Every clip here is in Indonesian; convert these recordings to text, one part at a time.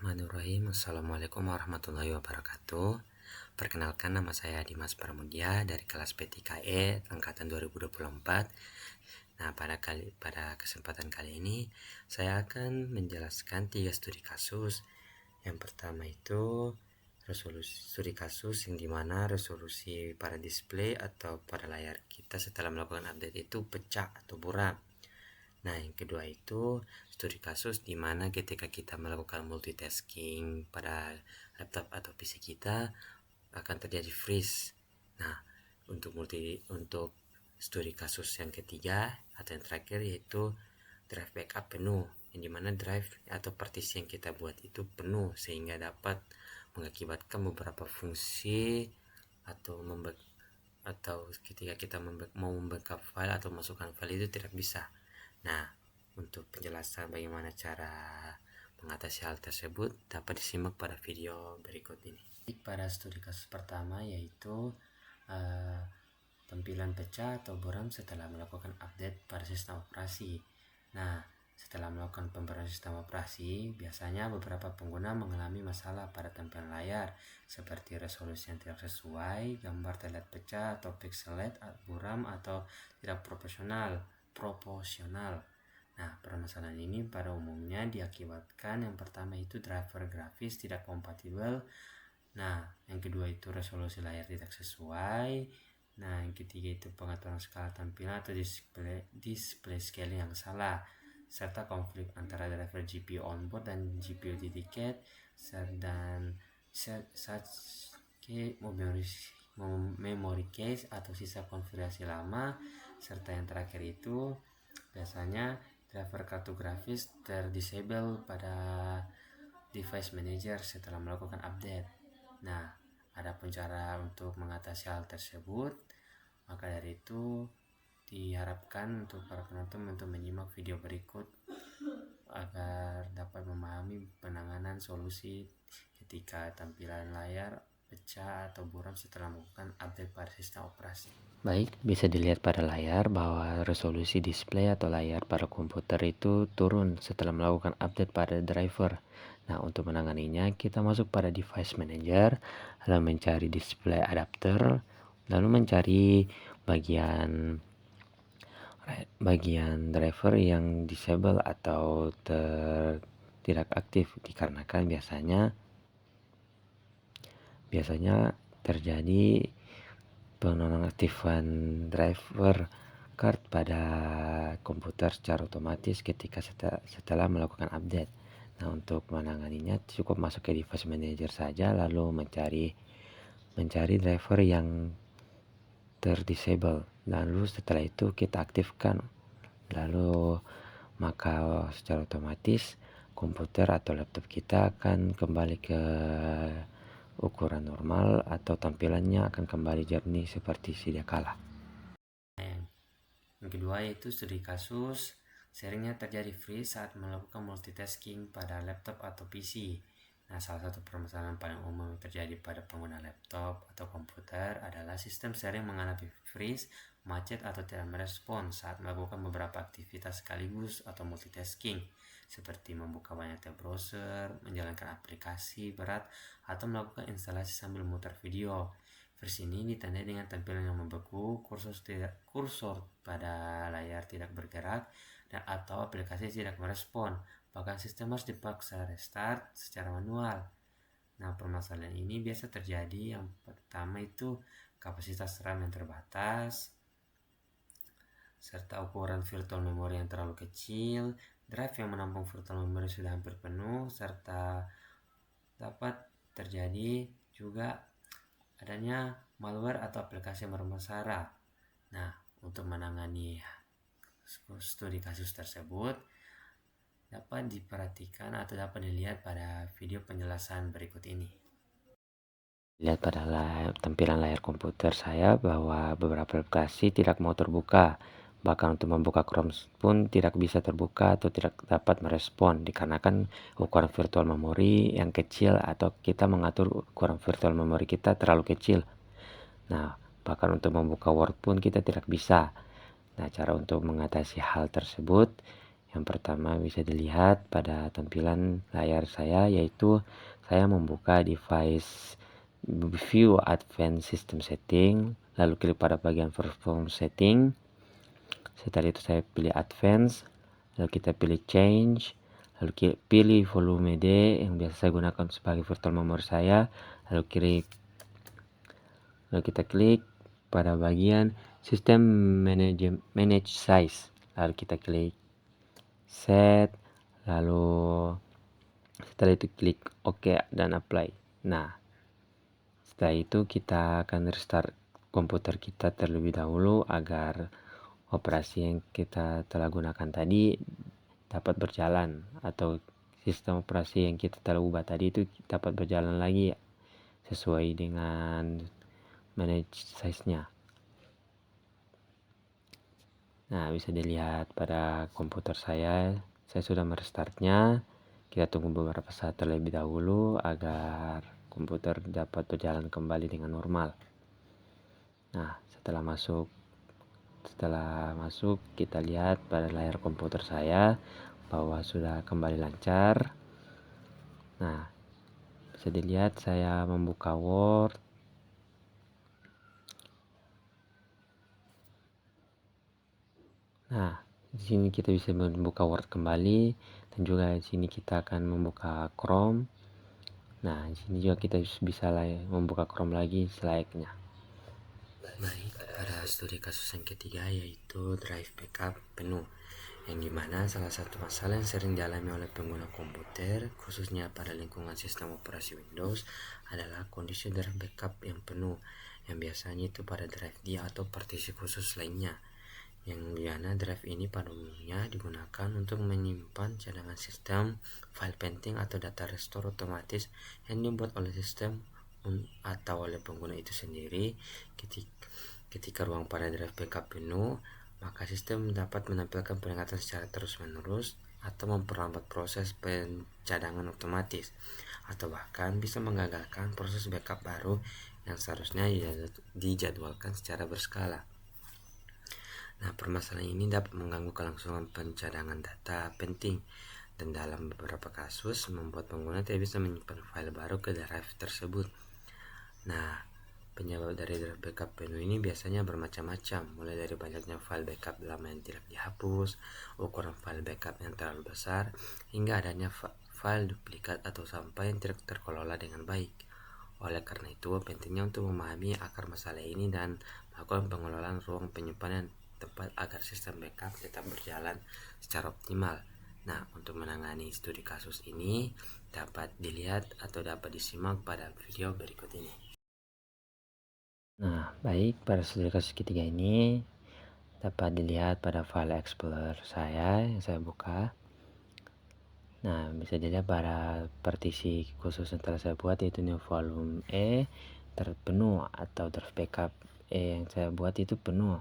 Bismillahirrahmanirrahim. Assalamualaikum warahmatullahi wabarakatuh. Perkenalkan, nama saya Dimas Pramudia dari kelas P3E angkatan 2024. Nah, pada kesempatan kali ini saya akan menjelaskan 3 studi kasus. Yang pertama itu resolusi studi kasus yang dimana resolusi pada display atau pada layar kita setelah melakukan update itu pecah atau buram. Nah, yang kedua itu studi kasus di mana ketika kita melakukan multitasking pada laptop atau PC kita akan terjadi freeze. Nah, untuk studi kasus yang ketiga atau yang terakhir yaitu drive backup penuh, yang dimana drive atau partisi yang kita buat itu penuh sehingga dapat mengakibatkan beberapa fungsi atau ketika kita mau membackup file atau masukkan file itu tidak bisa. Nah, untuk penjelasan bagaimana cara mengatasi hal tersebut dapat disimak pada video berikut ini. Pada studi kasus pertama yaitu tampilan pecah atau buram setelah melakukan update pada sistem operasi. Nah, setelah melakukan pembaruan sistem operasi, biasanya beberapa pengguna mengalami masalah pada tampilan layar seperti resolusi yang tidak sesuai, gambar terlihat pecah atau pixelate, buram atau tidak proporsional. Nah, permasalahan ini pada umumnya diakibatkan yang pertama itu driver grafis tidak kompatibel. Nah, yang kedua itu resolusi layar tidak sesuai. Nah, yang ketiga itu pengaturan skala tampilan atau display scaling yang salah, serta konflik antara driver GPU onboard dan GPU dedicated dan memory case atau sisa konfigurasi lama, serta yang terakhir itu biasanya driver kartu grafis terdisable pada device manager setelah melakukan update. Nah, adapun cara untuk mengatasi hal tersebut, maka dari itu diharapkan untuk para penonton untuk menyimak video berikut agar dapat memahami penanganan solusi ketika tampilan layar pecah atau buram setelah melakukan update pada sistem operasi. Baik, bisa dilihat pada layar bahwa resolusi display atau layar pada komputer itu turun setelah melakukan update pada driver. Nah, untuk menanganinya kita masuk pada device manager, lalu mencari display adapter, lalu mencari bagian driver yang disable atau tidak aktif, dikarenakan biasanya terjadi penonaktifan driver card pada komputer secara otomatis ketika setelah melakukan update. Nah, untuk menanganinya cukup masuk ke device manager saja, lalu mencari driver yang terdisable, lalu setelah itu kita aktifkan, lalu maka secara otomatis komputer atau laptop kita akan kembali ke ukuran normal atau tampilannya akan kembali jernih seperti sedia kala. Yang kedua yaitu studi kasus seringnya terjadi freeze saat melakukan multitasking pada laptop atau PC. Nah, salah satu permasalahan paling umum yang terjadi pada pengguna laptop atau komputer adalah sistem sering mengalami freeze, macet atau tidak merespon saat melakukan beberapa aktivitas sekaligus atau multitasking, seperti membuka banyak tab browser, menjalankan aplikasi berat, atau melakukan instalasi sambil muter video. Versi ini ditandai dengan tampilan yang membeku, kursor pada layar tidak bergerak, dan atau aplikasi tidak merespon. Bahkan sistem harus dipaksa restart secara manual. Nah, permasalahan ini biasa terjadi. Yang pertama itu kapasitas RAM yang terbatas, serta ukuran virtual memory yang terlalu kecil, drive yang menampung virtual memory sudah hampir penuh, serta dapat terjadi juga adanya malware atau aplikasi yang bermasalah. Nah, untuk menangani studi kasus tersebut dapat diperhatikan atau dapat dilihat pada video penjelasan berikut ini. Lihat pada tampilan layar komputer saya bahwa beberapa aplikasi tidak mau terbuka. Bahkan untuk membuka Chrome pun tidak bisa terbuka atau tidak dapat merespon dikarenakan ukuran virtual memory yang kecil atau kita mengatur ukuran virtual memory kita terlalu kecil. Nah, bahkan untuk membuka Word pun kita tidak bisa. Nah, cara untuk mengatasi hal tersebut Yang pertama bisa dilihat pada tampilan layar saya, yaitu saya membuka device view advanced system setting, lalu klik pada bagian perform setting. Setelah itu saya pilih advance, lalu kita pilih change, lalu pilih volume D yang biasa saya gunakan sebagai virtual memory saya, lalu kita klik pada bagian system manage size, lalu kita klik set, lalu setelah itu klik OK dan apply. Nah, setelah itu kita akan restart komputer kita terlebih dahulu agar operasi yang kita telah gunakan tadi dapat berjalan, atau sistem operasi yang kita telah ubah tadi itu dapat berjalan lagi sesuai dengan manage size-nya. Nah, bisa dilihat pada komputer saya sudah merestartnya. Kita tunggu beberapa saat terlebih dahulu agar komputer dapat berjalan kembali dengan normal. Nah, setelah masuk kita lihat pada layar komputer saya bahwa sudah kembali lancar. Nah, bisa dilihat saya membuka Word. Nah, di sini kita bisa membuka Word kembali, dan juga di sini kita akan membuka Chrome. Nah, di sini juga kita bisa membuka Chrome lagi selayaknya. Baik, pada studi kasus yang ketiga yaitu drive backup penuh, yang dimana salah satu masalah yang sering dialami oleh pengguna komputer, khususnya pada lingkungan sistem operasi Windows, adalah kondisi drive backup yang penuh, yang biasanya itu pada drive D atau partisi khusus lainnya. Yang dimana drive ini pada umumnya digunakan untuk menyimpan cadangan sistem, file penting atau data restore otomatis yang dibuat oleh sistem atau oleh pengguna itu sendiri. Ketika ruang pada drive backup penuh, maka sistem dapat menampilkan peringatan secara terus-menerus atau memperlambat proses pencadangan otomatis, atau bahkan bisa menggagalkan proses backup baru yang seharusnya dijadwalkan secara berskala. Nah, permasalahan ini dapat mengganggu kelangsungan pencadangan data penting, dan dalam beberapa kasus membuat pengguna tidak bisa menyimpan file baru ke drive tersebut. Nah, penyebab dari drive backup penuh ini biasanya bermacam-macam, mulai dari banyaknya file backup lama yang tidak dihapus, ukuran file backup yang terlalu besar, hingga adanya file duplikat atau sampah yang tidak terkelola dengan baik. Oleh karena itu, pentingnya untuk memahami akar masalah ini dan melakukan pengelolaan ruang penyimpanan tepat agar sistem backup tetap berjalan secara optimal. Nah, untuk menangani studi kasus ini dapat dilihat atau dapat disimak pada video berikut ini. Nah, baik, pada studi kasus ketiga ini dapat dilihat pada file Explorer saya yang saya buka. Nah, bisa dilihat pada partisi khusus yang telah saya buat, yaitu new volume E terpenuh, atau drive backup E yang saya buat itu penuh.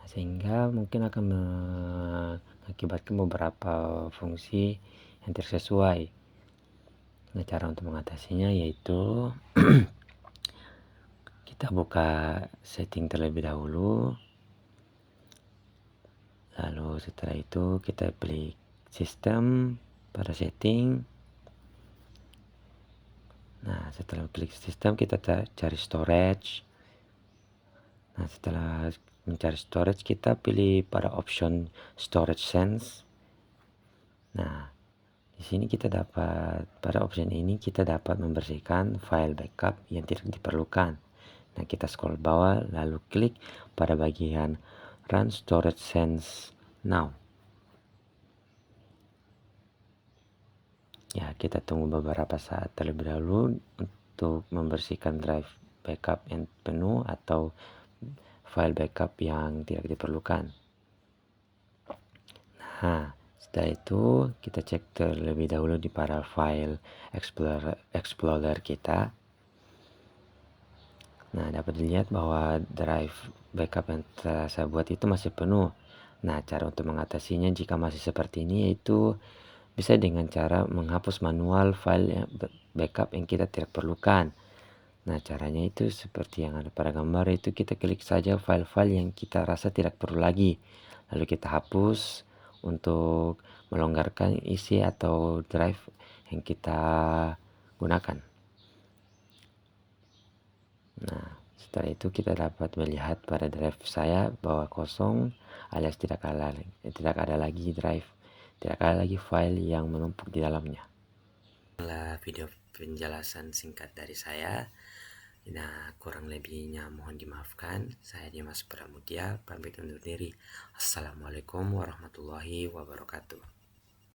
Nah, sehingga mungkin akan mengakibatkan beberapa fungsi yang tidak sesuai. Nah, cara untuk mengatasinya yaitu kita buka setting terlebih dahulu. Lalu setelah itu kita pilih sistem pada setting. Nah, setelah klik sistem kita cari storage. Nah, setelah mencari storage kita pilih pada option storage sense. Nah, di sini kita dapat, pada option ini kita dapat membersihkan file backup yang tidak diperlukan. Nah, kita scroll bawah lalu klik pada bagian run storage sense now. Ya, kita tunggu beberapa saat terlebih dahulu untuk membersihkan drive backup yang penuh atau file backup yang tidak diperlukan. Nah, setelah itu kita cek terlebih dahulu di para file Explorer kita. Nah, dapat dilihat bahwa drive backup yang telah saya buat itu masih penuh. Nah, cara untuk mengatasinya jika masih seperti ini yaitu bisa dengan cara menghapus manual file backup yang kita tidak perlukan. Nah, caranya itu seperti yang ada pada gambar, itu kita klik saja file-file yang kita rasa tidak perlu lagi. Lalu kita hapus untuk melonggarkan isi atau drive yang kita gunakan. Nah, setelah itu kita dapat melihat pada drive saya bahwa kosong, alias tidak ada lagi drive, tidak ada lagi file yang menumpuk di dalamnya. Inilah video penjelasan singkat dari saya. Nah, kurang lebihnya mohon dimaafkan. Saya Dimas Pramudia, pamit undur diri. Assalamualaikum warahmatullahi wabarakatuh.